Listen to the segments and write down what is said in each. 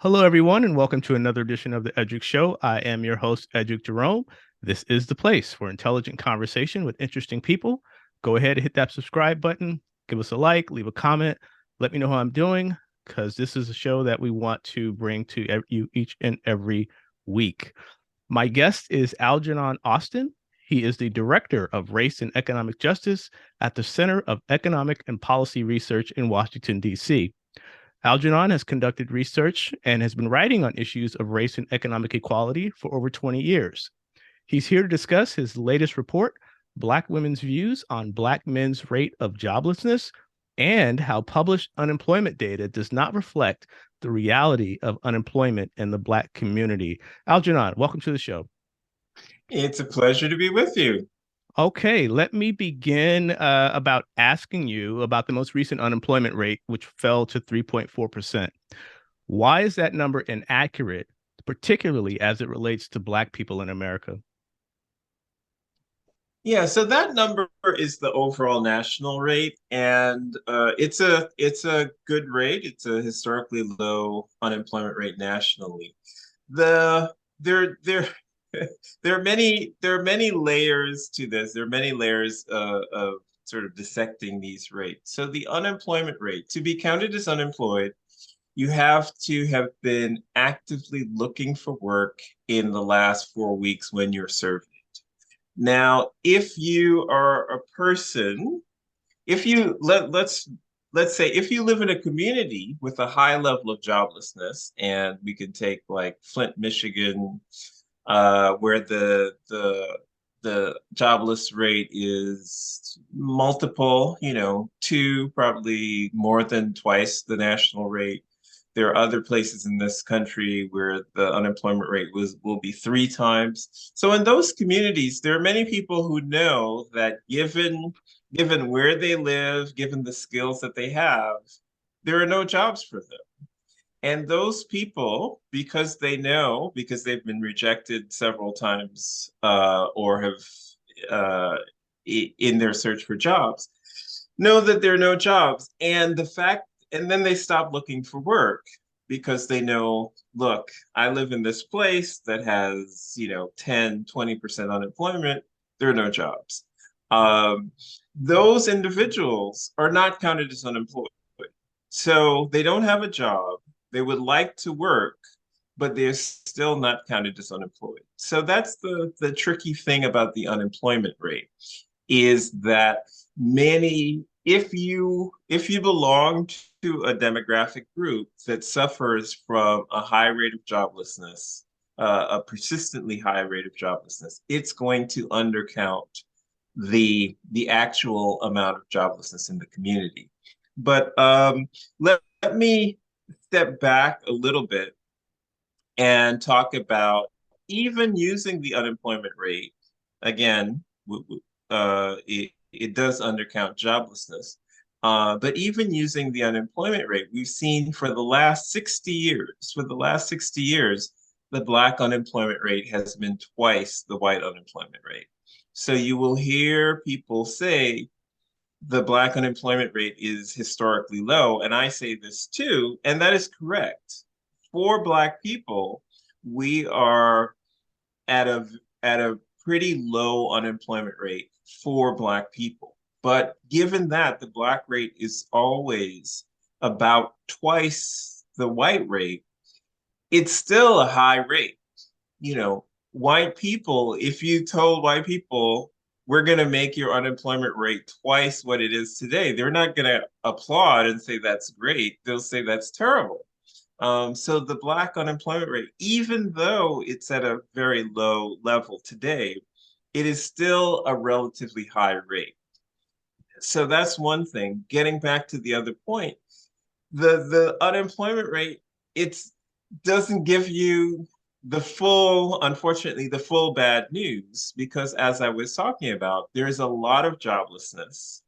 Hello, everyone, and welcome to another edition of the Eddrick Show. I am your host, Eddrick Jerome. This is the place for intelligent conversation with interesting people. Go ahead and hit that subscribe button, give us a like, leave a comment, let me know how I'm doing, because this is a show that we want to bring to you each and every week. My guest is Algernon Austin. He is the Director of Race and Economic Justice at the Center of Economic and Policy Research in Washington, D.C. Algernon has conducted research and has been writing on issues of race and economic equality for over 20 years. He's here to discuss his latest report, Black Women's Views on Black Men's Rate of Joblessness, and how published unemployment data does not reflect the reality of unemployment in the Black community. Algernon, welcome to the show. It's a pleasure to be with you. Okay, let me begin about asking you about the most recent unemployment rate, which fell to 3.4%. Why is that number inaccurate, particularly as it relates to Black people in America? Yeah, so that number is the overall national rate, and it's a good rate. It's a historically low unemployment rate nationally. The there there are many layers to this. There are many layers of sort of dissecting these rates. So the unemployment rate, to be counted as unemployed, you have to have been actively looking for work in the last 4 weeks when you're surveyed. Now, if you are a person, if you let's say if you live in a community with a high level of joblessness, and we could take like Flint, Michigan, where the jobless rate is multiple, two, probably more than twice the national rate. There are other places in this country where the unemployment rate will be three times. So in those communities, there are many people who know that given where they live, given the skills that they have, there are no jobs for them. And those people, because they know, because they've been rejected several times or have in their search for jobs, know that there are no jobs. And then they stop looking for work because they know, look, I live in this place that has, 10, 20% unemployment. There are no jobs. Um, those individuals are not counted as unemployed. So they don't have a job. They would like to work, but they're still not counted as unemployed. So that's the tricky thing about the unemployment rate is that many, if you belong to a demographic group that suffers from a high rate of joblessness, a persistently high rate of joblessness, it's going to undercount the actual amount of joblessness in the community. But let me step back a little bit and talk about even using the unemployment rate. Again, it does undercount joblessness. But even using the unemployment rate, we've seen for the last 60 years, the Black unemployment rate has been twice the white unemployment rate. So you will hear people say the Black unemployment rate is historically low. And I say this too, and that is correct. For Black people, we are at a at a pretty low unemployment rate for Black people. But given that the Black rate is always about twice the white rate, it's still a high rate. You know, white people, if you told white people, we're going to make your unemployment rate twice what it is today, they're not going to applaud and say that's great. They'll say that's terrible. So the Black unemployment rate, even though it's at a very low level today, it is still a relatively high rate. So that's one thing. Getting back to the other point, the unemployment rate, it doesn't give you unfortunately, the full bad news, because as I was talking about, there's a lot of joblessness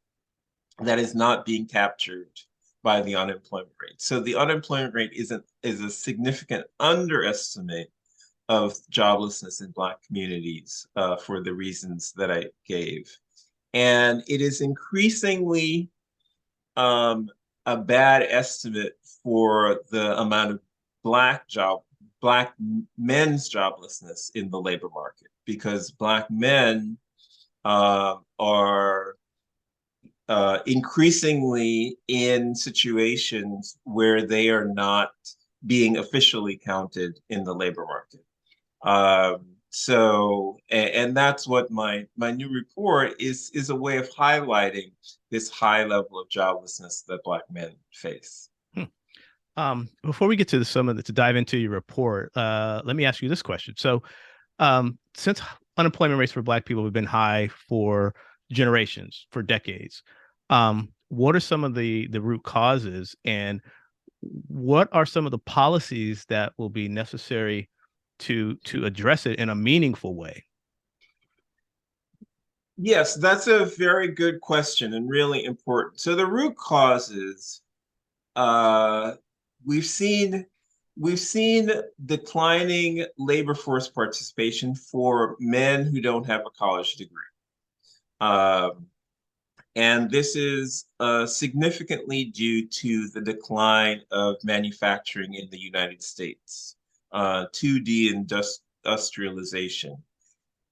that is not being captured by the unemployment rate. So the unemployment rate is a significant underestimate of joblessness in Black communities for the reasons that I gave. And it is increasingly um, a bad estimate for the amount of black men's joblessness in the labor market, because Black men are increasingly in situations where they are not being officially counted in the labor market. And that's what my new report is a way of highlighting this high level of joblessness that Black men face. Before we get to to dive into your report, let me ask you this question. So, since unemployment rates for Black people have been high for generations, for decades, what are some of the root causes, and what are some of the policies that will be necessary to address it in a meaningful way? Yes, that's a very good question and really important. So the root causes, uh, we've seen we've seen declining labor force participation for men who don't have a college degree. Um, and this is significantly due to the decline of manufacturing in the United States, to deindustrialization.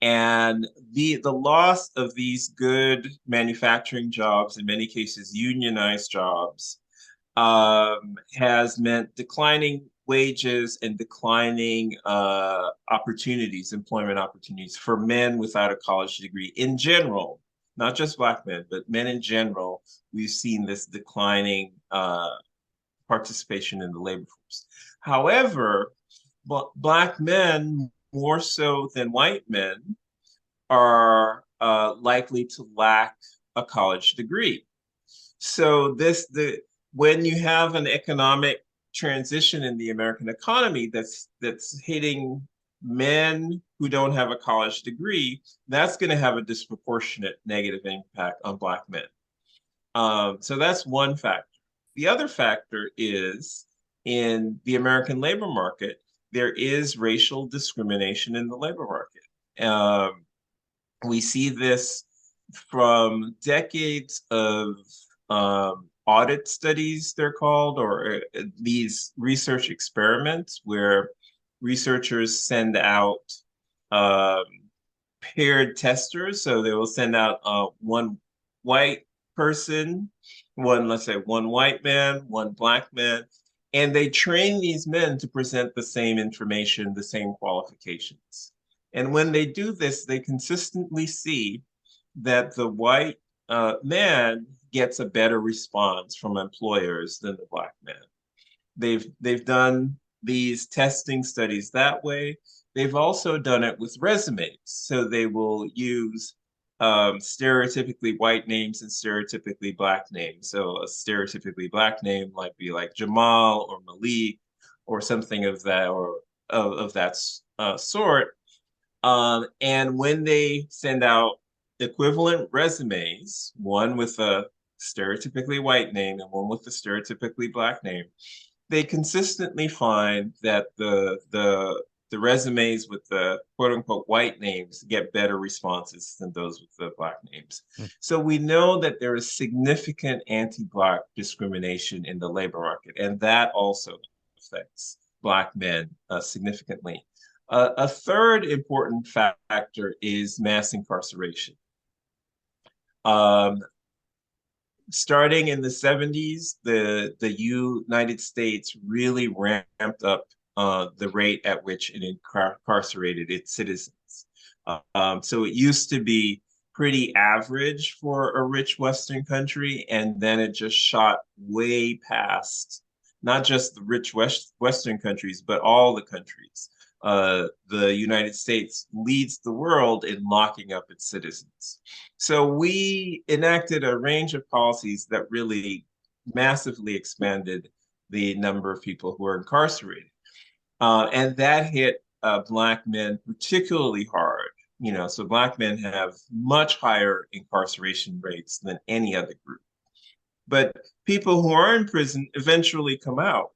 And the loss of these good manufacturing jobs, in many cases unionized jobs, has meant declining wages and declining opportunities, employment opportunities for men without a college degree in general, not just Black men, but men in general. We've seen this declining participation in the labor force. However, Black men, more so than white men, are likely to lack a college degree. So when you have an economic transition in the American economy that's hitting men who don't have a college degree, that's going to have a disproportionate negative impact on Black men. So that's one factor. The other factor is, in the American labor market, there is racial discrimination in the labor market. We see this from decades of audit studies, they're called, or these research experiments where researchers send out um, paired testers. So they will send out one white person, let's say one white man, one Black man, and they train these men to present the same information, the same qualifications. And when they do this, they consistently see that the white man gets a better response from employers than the Black man. They've done these testing studies that way. They've also done it with resumes. So they will use stereotypically white names and stereotypically Black names. So a stereotypically Black name might be like Jamal or Malik or something of that, or of that sort. And when they send out equivalent resumes, one with a stereotypically white name and one with a stereotypically Black name, they consistently find that the resumes with the quote unquote white names get better responses than those with the Black names. So we know that there is significant anti-Black discrimination in the labor market, and that also affects Black men significantly. A third important factor is mass incarceration. Um, Starting in the 70s, the United States really ramped up the rate at which it incarcerated its citizens. So it used to be pretty average for a rich Western country, and then it just shot way past not just the rich Western countries, but all the countries. The United States leads the world in locking up its citizens. So we enacted a range of policies that really massively expanded the number of people who are incarcerated. And that hit Black men particularly hard. So Black men have much higher incarceration rates than any other group. But people who are in prison eventually come out.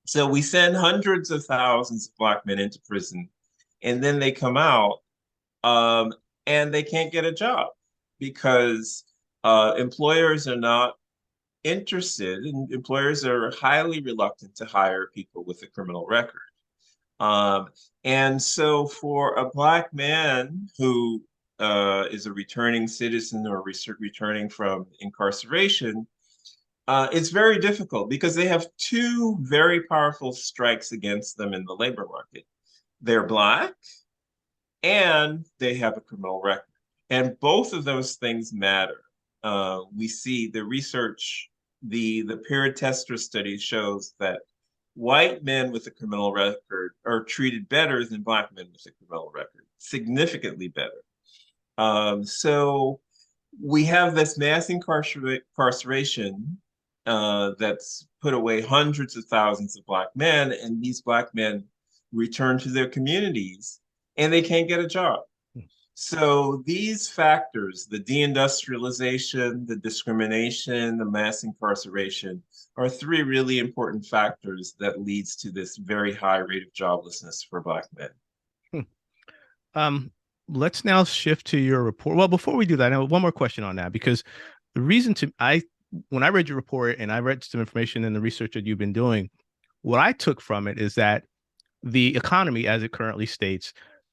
So we send hundreds of thousands of Black men into prison, and then they come out, um, and they can't get a job because employers are not interested, and employers are highly reluctant to hire people with a criminal record. Um, and so for a Black man who is a returning citizen or returning from incarceration, it's very difficult because they have two very powerful strikes against them in the labor market. They're Black and they have a criminal record. And both of those things matter. We see the research, the peer tester study shows that white men with a criminal record are treated better than Black men with a criminal record, significantly better. So we have this mass incarceration that's put away hundreds of thousands of Black men, and these Black men return to their communities and they can't get a job. So these factors, the deindustrialization, the discrimination, the mass incarceration, are three really important factors that leads to this very high rate of joblessness for Black men. Um, let's now shift to your report. Well, before we do that, I have one more question on that, because the reason when I read your report and I read some information in the research that you've been doing, what I took from it is that the economy, as it currently states,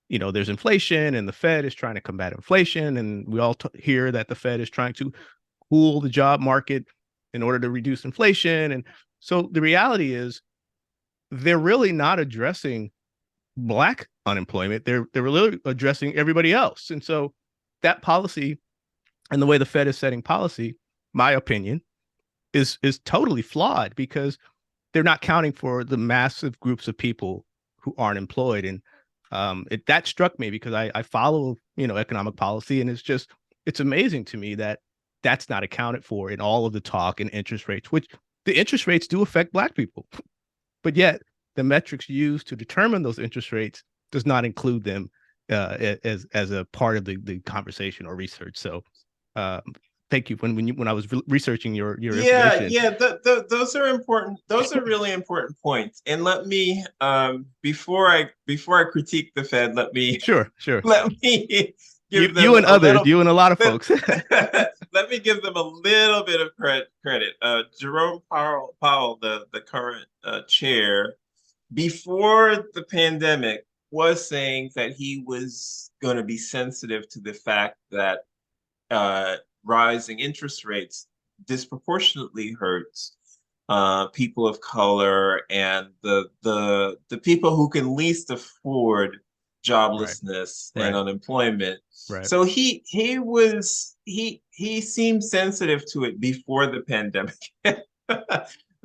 there's inflation and the Fed is trying to combat inflation. And we all hear that the Fed is trying to cool the job market in order to reduce inflation. And so the reality is they're really not addressing Black unemployment. They're really addressing everybody else. And so that policy and the way the Fed is setting policy, my opinion, is totally flawed, because they're not counting for the massive groups of people who aren't employed. And that struck me because I follow, economic policy, and it's amazing to me that that's not accounted for in all of the talk and interest rates, which the interest rates do affect Black people, but yet the metrics used to determine those interest rates does not include them as a part of the conversation or research. So thank you. When I was researching your information. Those are important. Those are really important points. And let me before I critique the Fed, let me Sure. let me give them you and others, you and a lot of folks. Let me give them a little bit of credit. Jerome Powell, the current chair, before the pandemic, was saying that he was going to be sensitive to the fact that rising interest rates disproportionately hurts people of color and the people who can least afford joblessness and unemployment. Right. So he seemed sensitive to it before the pandemic.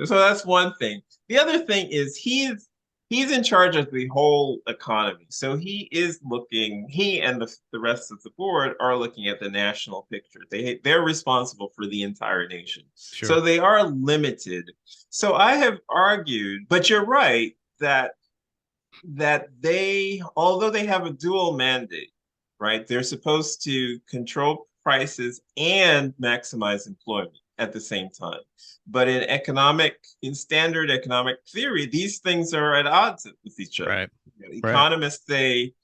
So that's one thing. The other thing is he's in charge of the whole economy. So he and the rest of the board are looking at the national picture. They're responsible for the entire nation. Sure. So they are limited. So I have argued, but you're right, that although they have a dual mandate, right? They're supposed to control prices and maximize employment at the same time. But in standard economic theory, these things are at odds with each other. Right. Economists say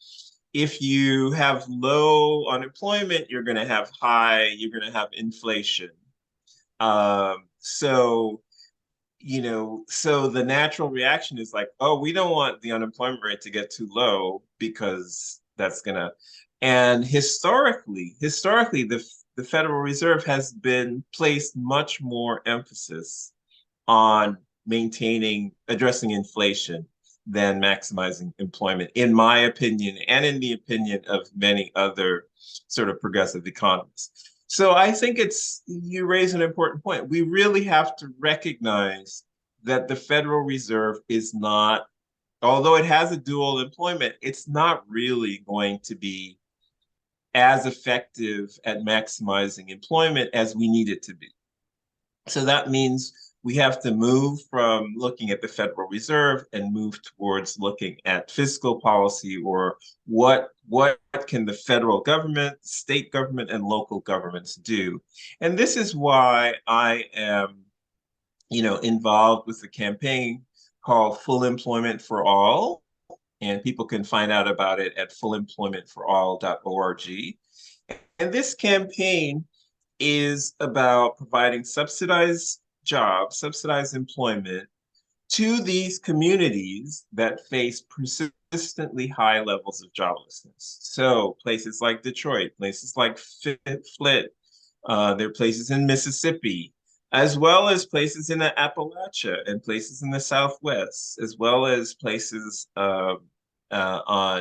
if you have low unemployment, you're going to have inflation. So the natural reaction is like, oh, we don't want the unemployment rate to get too low because that's gonna. And historically, the Federal Reserve has been placed much more emphasis on addressing inflation than maximizing employment, in my opinion, and in the opinion of many other sort of progressive economists. So I think you raise an important point. We really have to recognize that the Federal Reserve is not, although it has a dual employment, it's not really going to be as effective at maximizing employment as we need it to be. So that means we have to move from looking at the Federal Reserve and move towards looking at fiscal policy, or what can the federal government, state government, and local governments do. And this is why I am, involved with a campaign called Full Employment for All. And people can find out about it at fullemploymentforall.org. And this campaign is about providing subsidized jobs, subsidized employment to these communities that face persistently high levels of joblessness. So places like Detroit, places like Flint, there are places in Mississippi, as well as places in Appalachia and places in the Southwest, as well as places on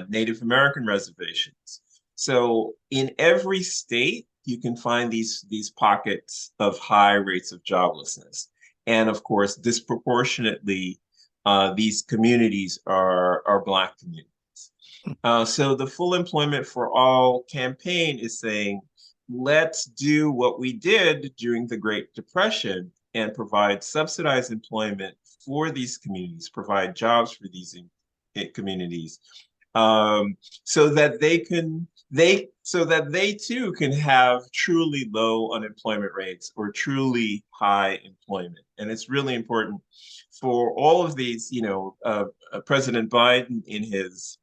Native American reservations. So in every state, you can find these pockets of high rates of joblessness. And of course, disproportionately, these communities are Black communities. So the Full Employment for All campaign is saying, let's do what we did during the Great Depression and provide subsidized employment for these communities, provide jobs for these communities, so that they too can have truly low unemployment rates or truly high employment. And it's really important for all of these, President Biden in his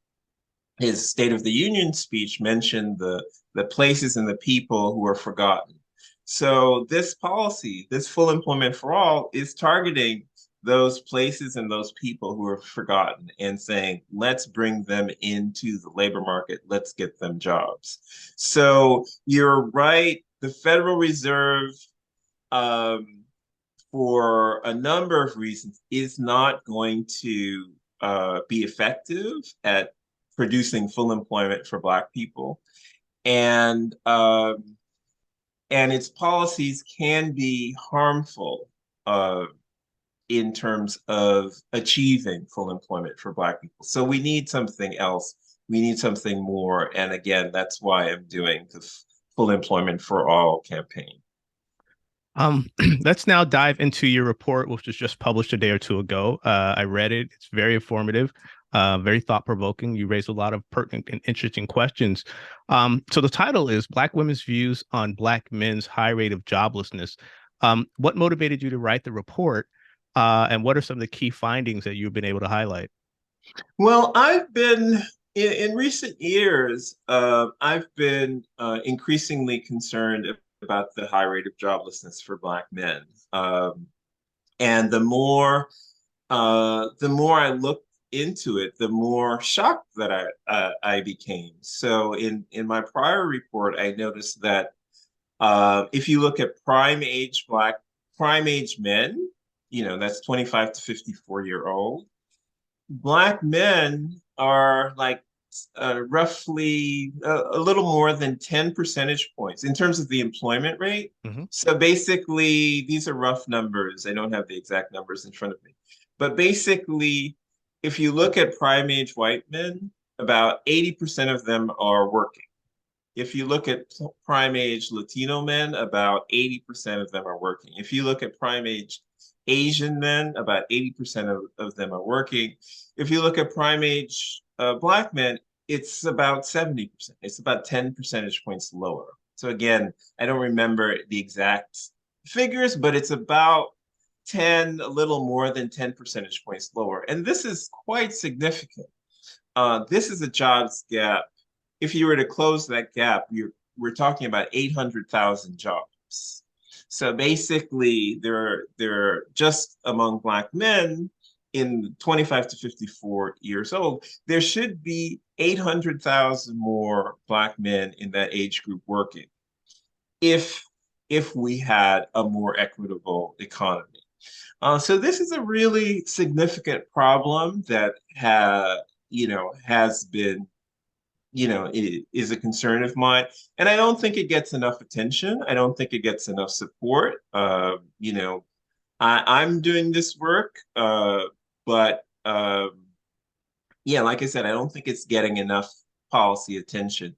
State of the Union speech mentioned the places and the people who are forgotten. So this policy, this full employment for all, is targeting those places and those people who are forgotten and saying, let's bring them into the labor market, let's get them jobs. So you're right, the Federal Reserve, for a number of reasons, is not going to be effective at producing full employment for Black people. And its policies can be harmful in terms of achieving full employment for Black people. So we need something else. We need something more. And again, that's why I'm doing the Full Employment for All campaign. Let's now dive into your report, which was just published a day or two ago. I read it. It's very informative, very thought-provoking. You raised a lot of pertinent and interesting questions. So the title is Black Women's Views on Black Men's High Rate of Joblessness. What motivated you to write the report? And what are some of the key findings that you've been able to highlight? Well, I've been in recent years, I've been increasingly concerned about the high rate of joblessness for Black men. And the more I looked into it, the more shocked that I became. So in my prior report, I noticed that if you look at prime age men, that's 25 to 54-year-old, Black men are like roughly a little more than 10 percentage points in terms of the employment rate. Mm-hmm. So basically, these are rough numbers. I don't have the exact numbers in front of me. But basically, if you look at prime age white men, about 80% of them are working. If you look at prime age Latino men, about 80% of them are working. If you look at prime age Asian men, about 80% of them are working. If you look at prime age Black men, it's about 70%. It's about 10 percentage points lower. So again, I don't remember the exact figures, but it's about 10, a little more than 10 percentage points lower. And this is quite significant. This is a jobs gap. If you were to close that gap, we're talking about 800,000 jobs. So basically, there are just among Black men in 25 to 54 years old, there should be 800,000 more Black men in that age group working if we had a more equitable economy. So this is a really significant problem that has been, it is a concern of mine. And I don't think it gets enough attention. I don't think it gets enough support. I'm doing this work, but yeah, like I said, I don't think it's getting enough policy attention.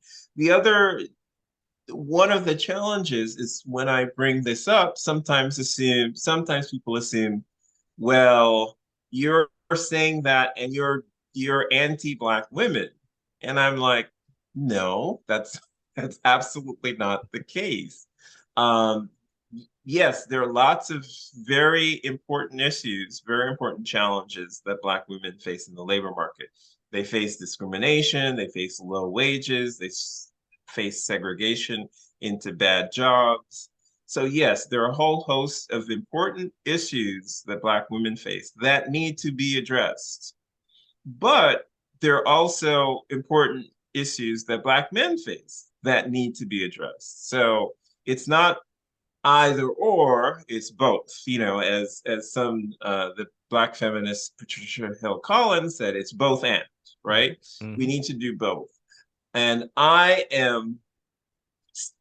One of the challenges is when I bring this up, sometimes people assume, well, you're saying that and you're anti-Black women. And I'm like, no, that's absolutely not the case. Yes, there are lots of very important issues, very important challenges that Black women face in the labor market. They face discrimination, they face low wages, they face segregation into bad jobs. So yes, there are a whole host of important issues that Black women face that need to be addressed. But there are also important issues that Black men face that need to be addressed. So it's not either or, it's both. You know, as some the Black feminist Patricia Hill Collins said, it's both and, right? We Mm-hmm. need to do both. And I am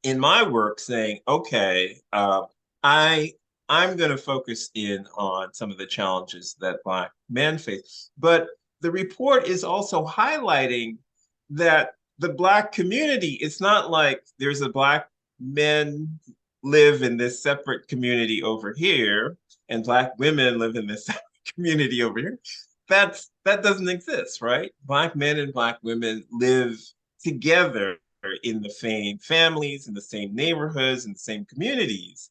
in my work saying, okay, I I'm going to focus in on some of the challenges that Black men face, but the report is also highlighting that the Black community, it's not like there's a Black men live in this separate community over here and Black women live in this separate community over here. That doesn't exist, right? Black men and Black women live together in the same families, in the same neighborhoods, in the same communities,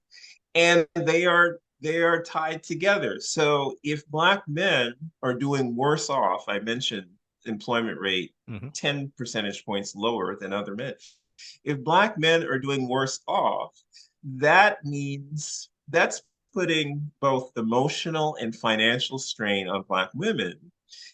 and they are tied together. So if Black men are doing worse off, I mentioned employment rate Mm-hmm. 10 percentage points lower than other men. If Black men are doing worse off, that means that's putting both emotional and financial strain on Black women.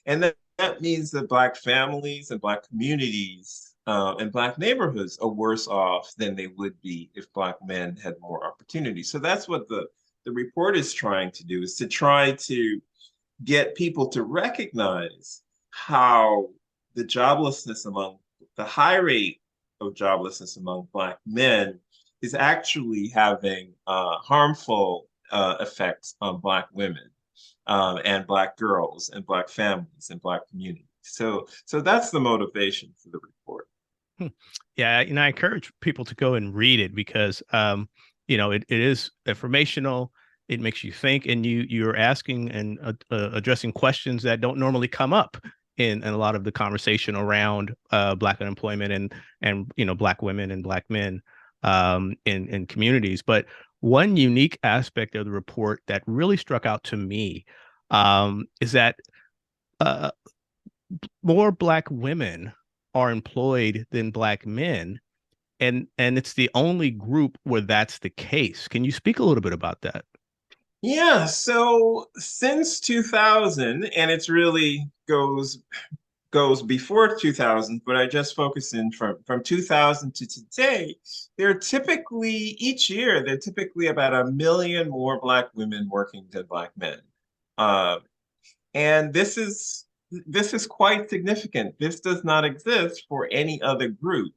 And that means that Black families and Black communities and Black neighborhoods are worse off than they would be if Black men had more opportunity. So that's what the report is trying to do, is to try to get people to recognize how the joblessness among the high rate of joblessness among Black men is actually having harmful effects on Black women and Black girls and Black families and Black communities. So that's the motivation for the report. Hmm. Yeah, and I encourage people to go and read it because it is informational. It makes you think, and you're asking and addressing questions that don't normally come up in a lot of the conversation around Black unemployment and Black women and Black men in communities. But one unique aspect of the report that really struck out to me is that uh, more Black women are employed than Black men, and it's the only group where that's the case. Can you speak a little bit about that? Yeah, so since 2000, and it's really goes before 2000, but I just focus in from 2000 to today, each year, there are typically about 1 million more Black women working than Black men. Uh, and this is quite significant. This does not exist for any other group.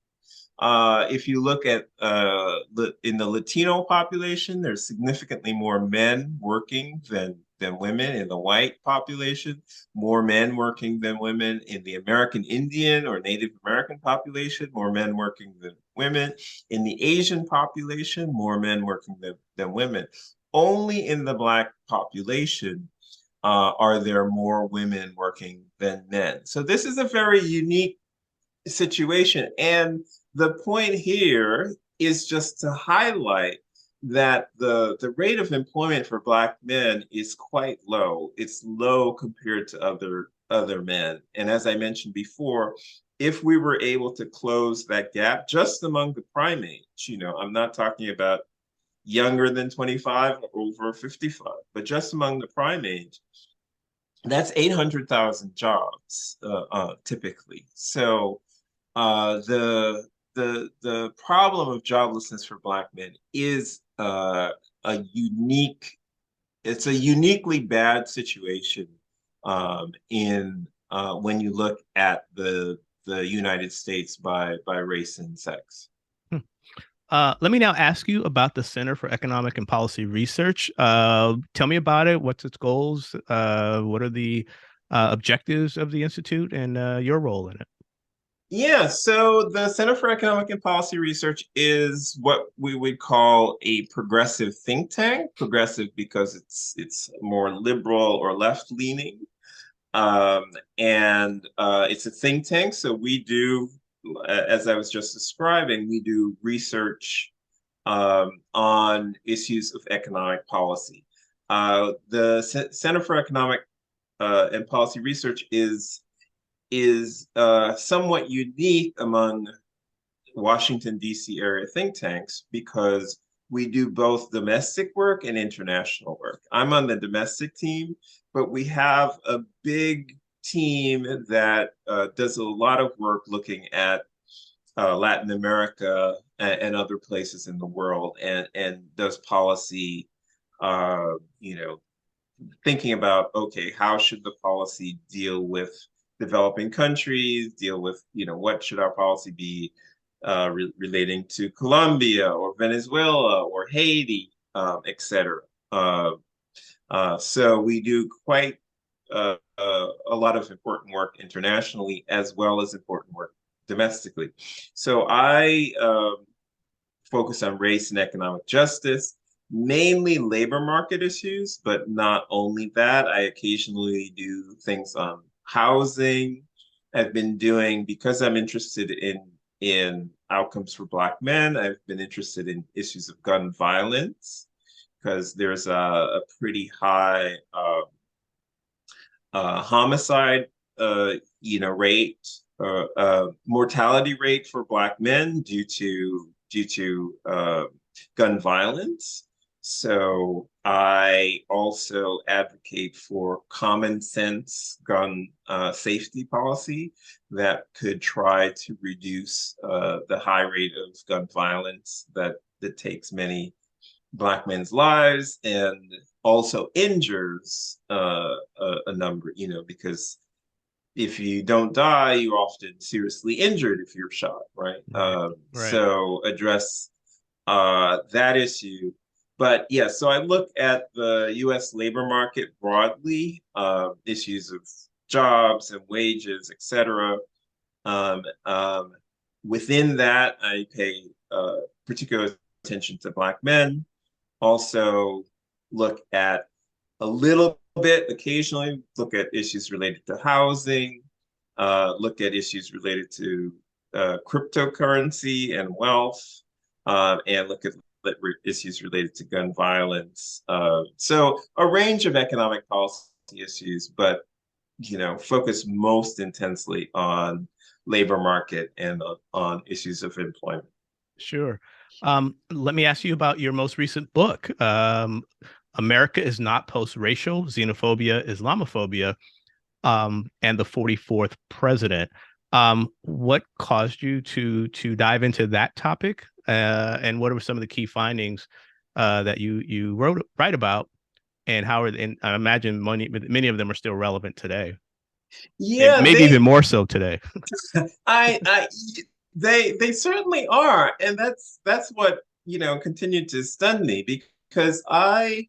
If you look at in the Latino population, there's significantly more men working than women. In the white population, more men working than women. In the American Indian or Native American population, more men working than women. In the Asian population, more men working than women. Only in the Black population are there more women working than men. So this is a very unique situation. And the point here is just to highlight that the rate of employment for Black men is quite low. It's low compared to other men. And as I mentioned before, if we were able to close that gap just among the primates, I'm not talking about younger than 25 or over 55, but just among the primates, that's 800,000 jobs typically. So the problem of joblessness for Black men is a unique it's a uniquely bad situation in when you look at the United States by race and sex. Hmm. Let me now ask you about the Center for Economic and Policy Research. Tell me about it. What's its goals? What are the objectives of the institute and your role in it? Yeah, so the Center for Economic and Policy Research is what we would call a progressive think tank. Progressive because it's more liberal or left leaning, and it's a think tank. So we do, as I was just describing, we do research on issues of economic policy. The Center for Economic and Policy Research is somewhat unique among Washington, D.C. area think tanks because we do both domestic work and international work. I'm on the domestic team, but we have a big team that does a lot of work looking at Latin America and other places in the world, and does policy, you know, thinking about, okay, how should the policy deal with developing countries, deal with, what should our policy be relating to Colombia or Venezuela or Haiti, et cetera. So we do quite a lot of important work internationally as well as important work domestically. So I focus on race and economic justice, mainly labor market issues, but not only that. I occasionally do things on housing. I've been doing, because I'm interested in outcomes for Black men, I've been interested in issues of gun violence because there's a pretty high homicide rate, mortality rate for Black men due to gun violence. So I also advocate for common sense gun safety policy that could try to reduce the high rate of gun violence that takes many Black men's lives and also injures a number, because if you don't die, you're often seriously injured if you're shot, right? Right. So address that issue. But yeah, so I look at the US labor market broadly, issues of jobs and wages, et cetera. Um, um, Within that, I pay particular attention to Black men. Also look at a little bit, occasionally look at issues related to housing, look at issues related to cryptocurrency and wealth, and look at issues related to gun violence. So a range of economic policy issues, but focus most intensely on labor market and on issues of employment. Sure. Let me ask you about your most recent book. America is not post-racial, xenophobia, Islamophobia, and the 44th president. What caused you to dive into that topic? And what are some of the key findings that you write about, and how are, and I imagine many of them are still relevant today, Yeah, maybe even more so today. I they certainly are, and that's what continued to stun me because I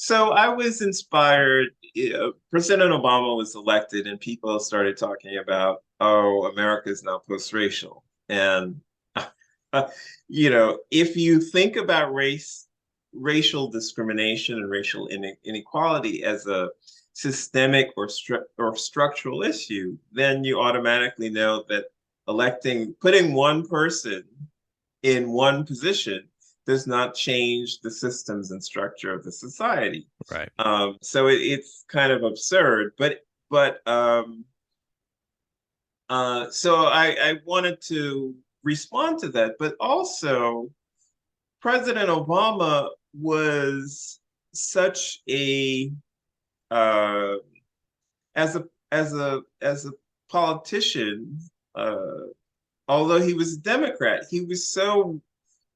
was inspired. President Obama was elected, and people started talking about, oh, America is now post-racial, and if you think about racial discrimination and racial inequality as a systemic or structural issue, then you automatically know that putting one person in one position does not change the systems and structure of the society. Right. So it's kind of absurd, so I wanted to respond to that, but also President Obama was such a uh, as a politician, although he was a Democrat, he was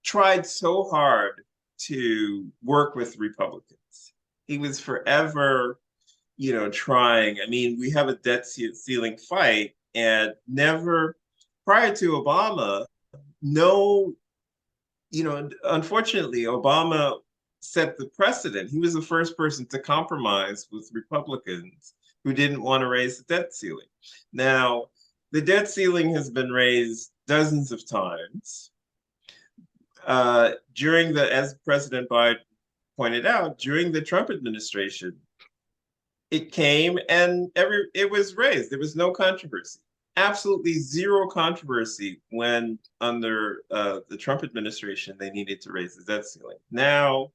tried so hard to work with Republicans. He was forever, trying. I mean, we have a debt ceiling fight, and never prior to Obama, no, unfortunately, Obama set the precedent. He was the first person to compromise with Republicans who didn't want to raise the debt ceiling. Now, the debt ceiling has been raised dozens of times. As President Biden pointed out, during the Trump administration, it came and it was raised. There was no controversy. Absolutely zero controversy when under the Trump administration they needed to raise the debt ceiling. Now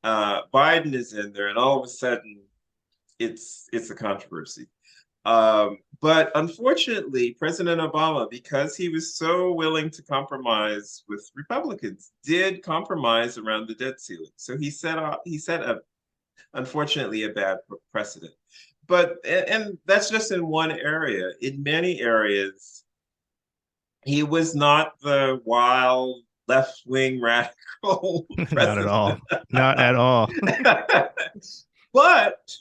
Biden is in there, and all of a sudden it's a controversy. But unfortunately, President Obama, because he was so willing to compromise with Republicans, did compromise around the debt ceiling. So he set a unfortunately a bad precedent. But and that's just in one area. In many areas, he was not the wild left-wing radical Not at all. president. Not at all. But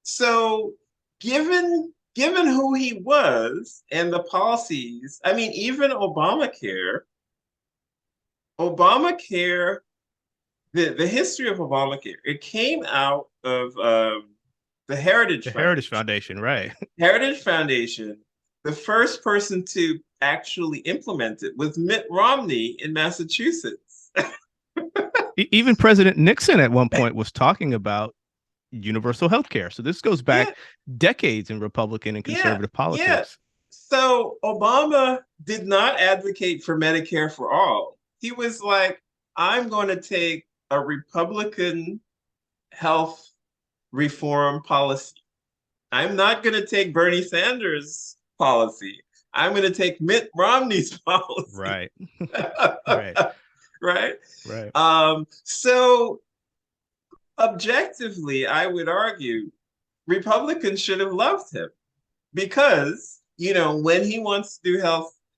so given who he was and the policies, I mean, even Obamacare, the history of Obamacare, it came out of the Heritage The Heritage Foundation. Foundation, right? Heritage Foundation, the first person to actually implement it was Mitt Romney in Massachusetts. Even President Nixon at one point was talking about universal health care. So this goes back Yeah, decades in Republican and yeah, conservative yeah. politics. So Obama did not advocate for Medicare for all. He was like, I'm going to take a Republican health reform policy. I'm not going to take Bernie Sanders' policy. I'm going to take Mitt Romney's policy. Right. Right. Right? Right. So objectively, I would argue Republicans should have loved him because, when he wants to do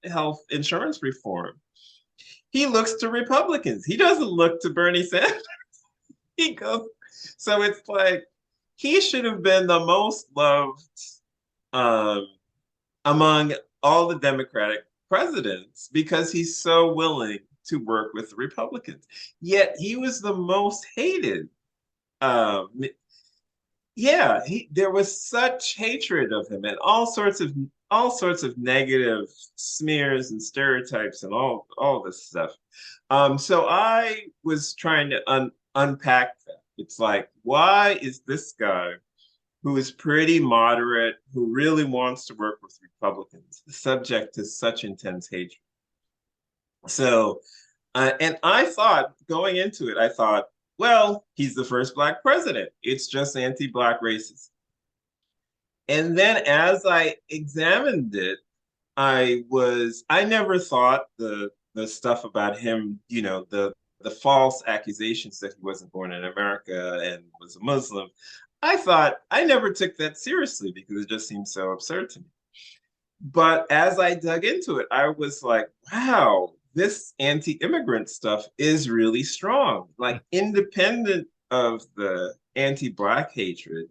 health insurance reform, he looks to Republicans. He doesn't look to Bernie Sanders. He goes, so it's like he should have been the most loved um, among all the Democratic presidents because he's so willing to work with the Republicans. Yet he was the most hated. Um, yeah, there was such hatred of him and all sorts of negative smears and stereotypes and all this stuff. So I was trying to unpack that. It's like, why is this guy who is pretty moderate, who really wants to work with Republicans, subject to such intense hatred? So, and I thought going into it, I thought, well, he's the first Black president. It's just anti-Black racism. And then as I examined it, I never thought the stuff about him, the false accusations that he wasn't born in America and was a Muslim. I never took that seriously because it just seemed so absurd to me. But as I dug into it, I was like, wow, this anti-immigrant stuff is really strong. Like independent of the anti-Black hatred,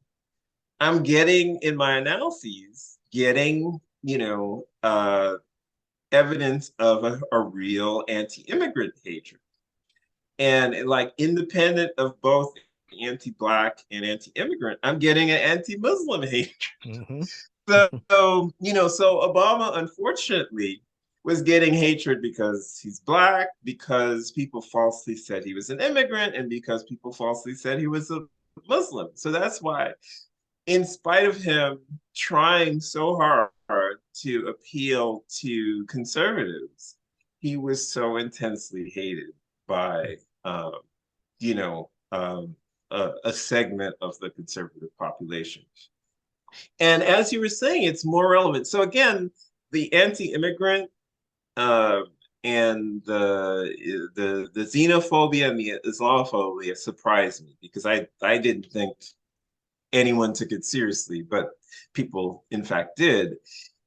I'm getting in my analyses, evidence of a real anti-immigrant hatred. And like independent of both anti-Black and anti-immigrant, I'm getting an anti-Muslim hatred. Mm-hmm. So Obama, unfortunately, was getting hatred because he's Black, because people falsely said he was an immigrant, and because people falsely said he was a Muslim. So that's why, in spite of him trying so hard to appeal to conservatives, he was so intensely hated by, you know, um, a segment of the conservative population. And as you were saying, it's more relevant. So again, the anti-immigrant uh, and the xenophobia and the Islamophobia surprised me because I didn't think anyone took it seriously, but people in fact did.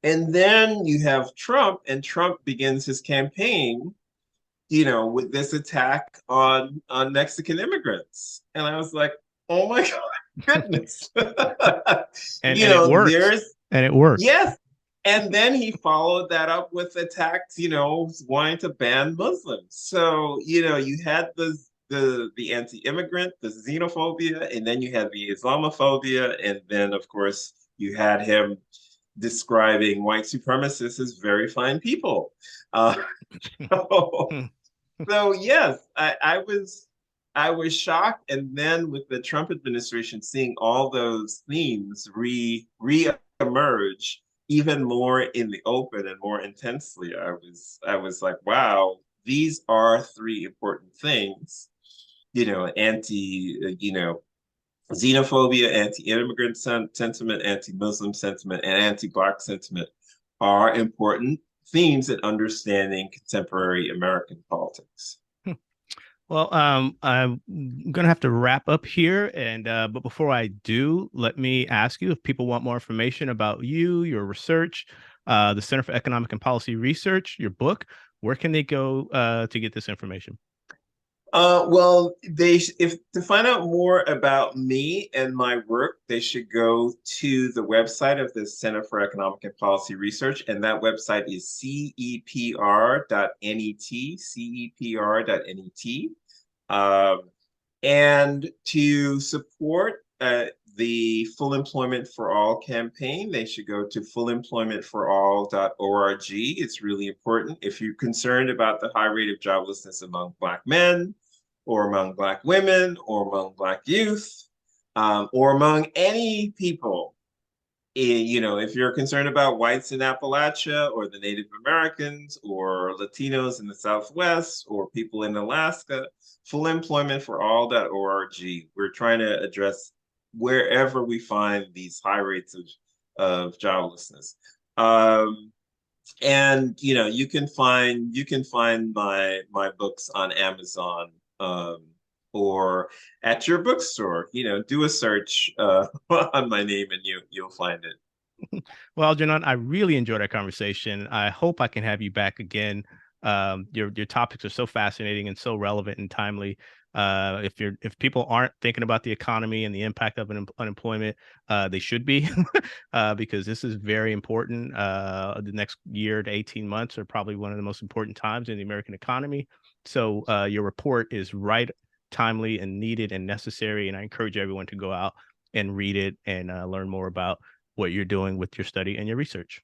And then you have Trump, and Trump begins his campaign, with this attack on Mexican immigrants. And I was like, oh my goodness. And it works. There's And it works. yes. And then he followed that up with attacks, wanting to ban Muslims. So, you had the anti-immigrant, the xenophobia, and then you had the Islamophobia, and then of course you had him describing white supremacists as very fine people. So, so yes, I was shocked, and then with the Trump administration, seeing all those themes re-emerge even more in the open and more intensely, I was like, wow, these are three important things, anti, Xenophobia, anti-immigrant sentiment, anti-Muslim sentiment, and anti-Black sentiment are important themes in understanding contemporary American politics. Well, I'm gonna have to wrap up here, and but before I do, let me ask you if people want more information about you, your research, the Center for Economic and Policy Research, your book. Where can they go to get this information? Well, if to find out more about me and my work, they should go to the website of the Center for Economic and Policy Research, and that website is cepr.net, cepr.net. Um, and to support the Full Employment for All campaign, they should go to fullemploymentforall.org. It's really important. If you're concerned about the high rate of joblessness among Black men, or among Black women, or among Black youth, or among any people, if you're concerned about whites in Appalachia or the Native Americans or Latinos in the Southwest or people in Alaska, fullemploymentforall.org. We're trying to address wherever we find these high rates of joblessness. And you can find my books on Amazon, or at your bookstore. Do a search on my name and you'll find it. Well, Algernon, I really enjoyed our conversation. I hope I can have you back again. Your topics are so fascinating and so relevant and timely. If people aren't thinking about the economy and the impact of unemployment, they should be, because this is very important. The next year to 18 months are probably one of the most important times in the American economy. So your report is right, timely, and needed and necessary. And I encourage everyone to go out and read it and learn more about what you're doing with your study and your research.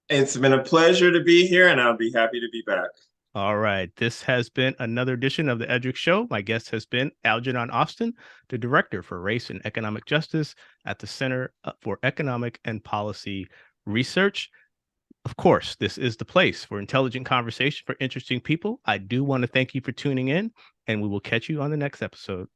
It's been a pleasure to be here, and I'll be happy to be back. All right. This has been another edition of the Eddrick Show. My guest has been Algernon Austin, the Director for Race and Economic Justice at the Center for Economic and Policy Research. Of course, this is the place for intelligent conversation for interesting people. I do want to thank you for tuning in, and we will catch you on the next episode.